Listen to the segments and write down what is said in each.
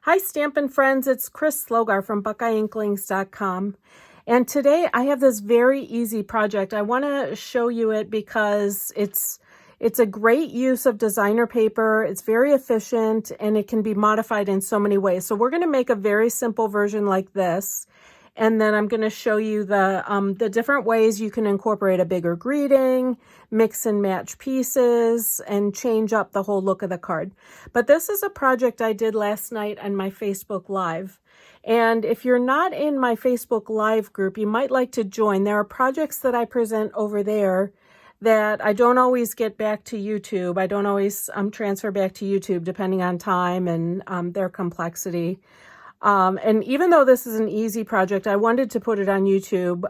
Hi, Stampin' Friends. It's Chris Slogar from BuckeyeInklings.com. And today I have this very easy project. I want to show you it because it's a great use of designer paper. It's very efficient and it can be modified in so many ways. So we're going to make a very simple version like this. And then I'm going to show you the different ways you can incorporate a bigger greeting, mix and match pieces, and change up the whole look of the card. But this is a project I did last night on my Facebook Live. And if you're not in my Facebook Live group, you might like to join. There are projects that I present over there that I don't always get back to YouTube. I don't always transfer back to YouTube depending on time and their complexity. And even though this is an easy project, I wanted to put it on YouTube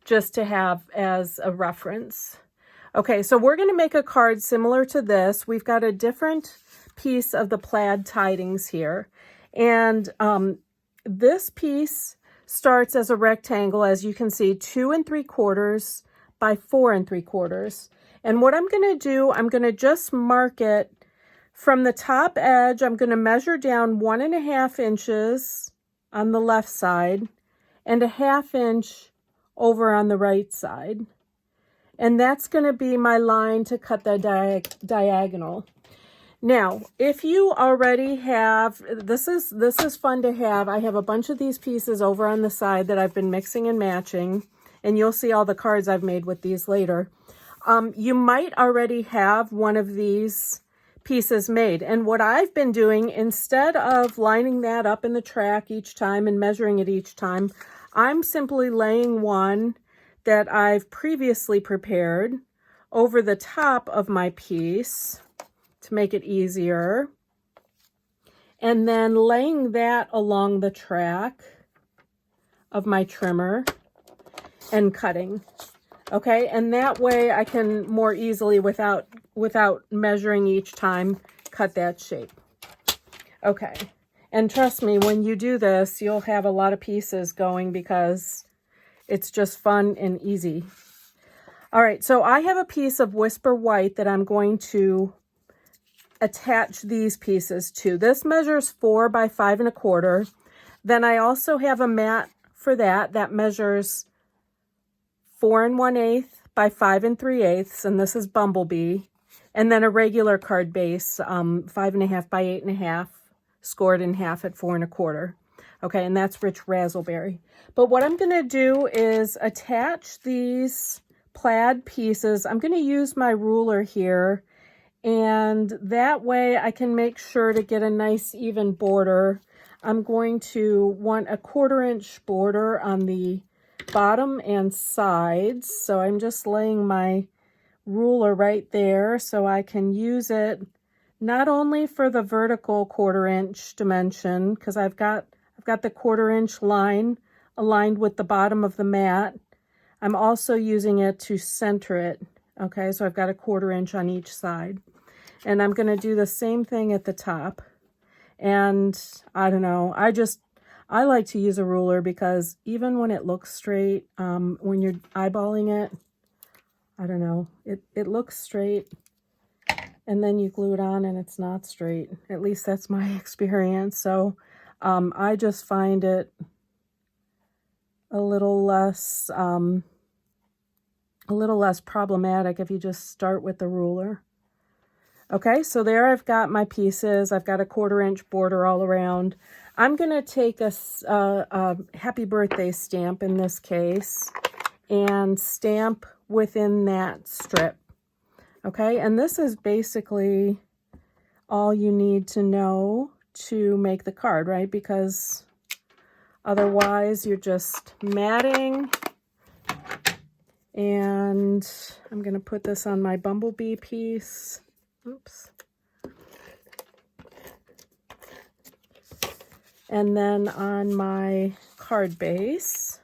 just to have as a reference. Okay, so we're going to make a card similar to this. We've got a different piece of the plaid tidings here. And this piece starts as a rectangle, as you can see, 2 3/4 by 4 3/4. And what I'm going to do, I'm going to just mark it from the top edge. I'm going to measure down 1.5 inches on the left side and 1/2 inch over on the right side. And that's going to be my line to cut the diagonal. Now, if you already have, this is fun to have. I have a bunch of these pieces over on the side that I've been mixing and matching, and you'll see all the cards I've made with these later. You might already have one of these pieces made. And what I've been doing, instead of lining that up in the track each time and measuring it each time, I'm simply laying one that I've previously prepared over the top of my piece to make it easier, and then laying that along the track of my trimmer and cutting. Okay, and that way I can more easily, without measuring each time, cut that shape. Okay, and trust me, when you do this, you'll have a lot of pieces going because it's just fun and easy. All right, so I have a piece of Whisper White that I'm going to attach these pieces to. This measures 4 by 5 1/4. Then I also have a mat for that measures 4 1/8 by 5 3/8, and this is Bumblebee. And then a regular card base, 5 1/2 by 8 1/2, scored in half at 4 1/4. Okay, and that's Rich Razzleberry. But what I'm going to do is attach these plaid pieces. I'm going to use my ruler here, and that way I can make sure to get a nice even border. I'm going to want a 1/4 inch border on the bottom and sides. So I'm just laying my ruler right there so I can use it not only for the vertical 1/4 inch dimension, because I've got the 1/4 inch line aligned with the bottom of the mat. I'm also using it to center it. Okay, so I've got a 1/4 inch on each side. And I'm going to do the same thing at the top. And I don't know, I like to use a ruler because even when it looks straight, when you're eyeballing it, I don't know, it looks straight. And then you glue it on and it's not straight. At least that's my experience. So I just find it a little less problematic if you just start with the ruler. Okay, so there I've got my pieces. I've got a 1/4 inch border all around. I'm going to take a happy birthday stamp in this case and stamp within that strip. Okay, and this is basically all you need to know to make the card, right? Because otherwise you're just matting. And I'm going to put this on my Bumblebee piece. Oops. And then on my card base.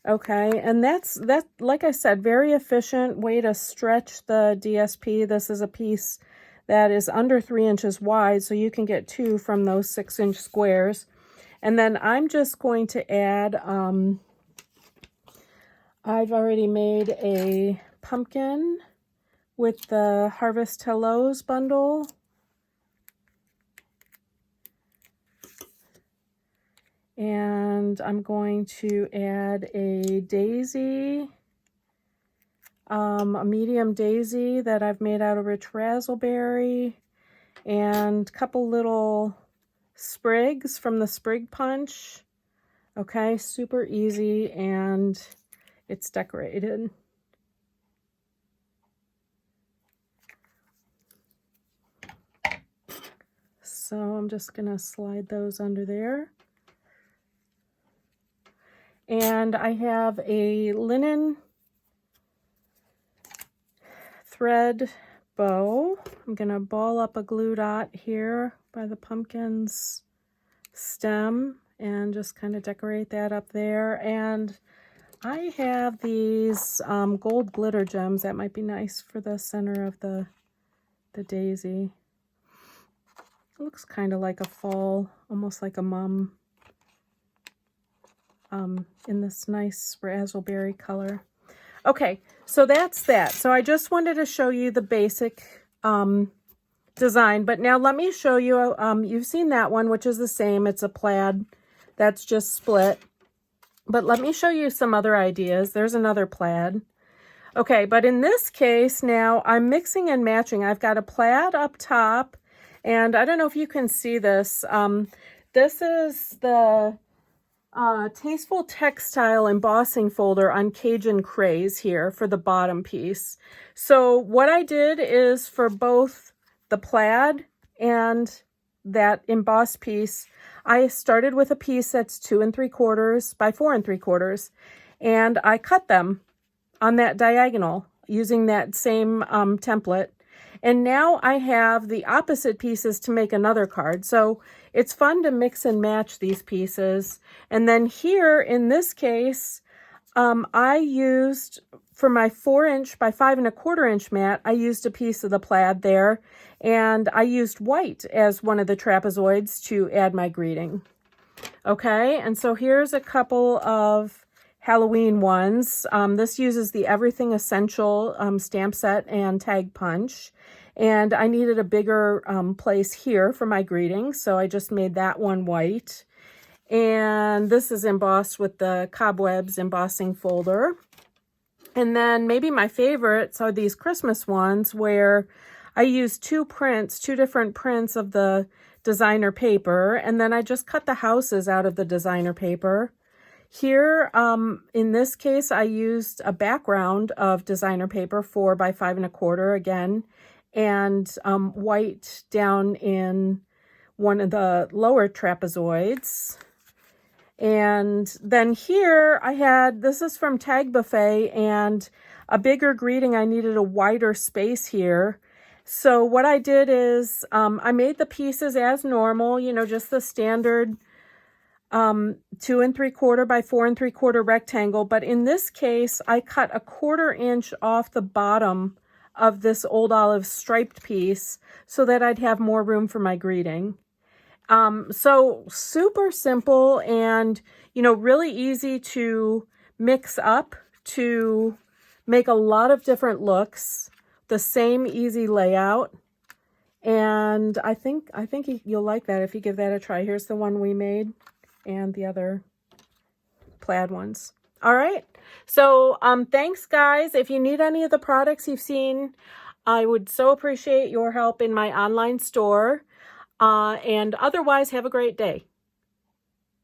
Okay, and that's like I said, very efficient way to stretch the DSP. This is a piece that is under 3 inches wide, so you can get 2 from those 6-inch squares. And then I'm just going to add I've already made a pumpkin with the Harvest Hellos bundle. And I'm going to add a daisy, a medium daisy that I've made out of rich razzleberry, and a couple little sprigs from the sprig punch. Okay, super easy, and it's decorated. So I'm just gonna slide those under there. And I have a linen thread bow. I'm gonna ball up a glue dot here by the pumpkin's stem and just kind of decorate that up there. And I have these gold glitter gems that might be nice for the center of the daisy. It looks kind of like a fall, almost like a mum, in this nice razzleberry color. Okay, so that's that. So I just wanted to show you the basic design, but now let me show you, you've seen that one, which is the same. It's a plaid that's just split. But let me show you some other ideas. There's another plaid. Okay, but in this case now I'm mixing and matching. I've got a plaid up top, and I don't know if you can see this. This is the Tasteful Textile embossing folder on Cajun Craze here for the bottom piece. So what I did is for both the plaid and that embossed piece, I started with a piece that's 2 3/4 by 4 3/4, and I cut them on that diagonal using that same template. And now I have the opposite pieces to make another card. So it's fun to mix and match these pieces. And then here in this case, I used, for my 4" by 5 1/4" mat, I used a piece of the plaid there, and I used white as one of the trapezoids to add my greeting. Okay, and so here's a couple of Halloween ones. This uses the Everything Essential stamp set and tag punch. And I needed a bigger place here for my greeting, so I just made that one white. And this is embossed with the Cobwebs embossing folder. And then maybe my favorites are these Christmas ones where I used two different prints of the designer paper, and then I just cut the houses out of the designer paper. Here, in this case, I used a background of designer paper 4 by 5 1/4 again, and white down in one of the lower trapezoids. And then here I had, this is from Tag Buffet, and a bigger greeting, I needed a wider space here. So what I did is I made the pieces as normal, you know, just the standard 2 3/4 by 4 3/4 rectangle. But in this case, I cut a 1/4 inch off the bottom of this Old Olive striped piece so that I'd have more room for my greeting. So super simple and, you know, really easy to mix up to make a lot of different looks, the same easy layout. And I think you'll like that if you give that a try. Here's the one we made and the other plaid ones. All right. So, thanks guys. If you need any of the products you've seen, I would so appreciate your help in my online store. And otherwise, have a great day.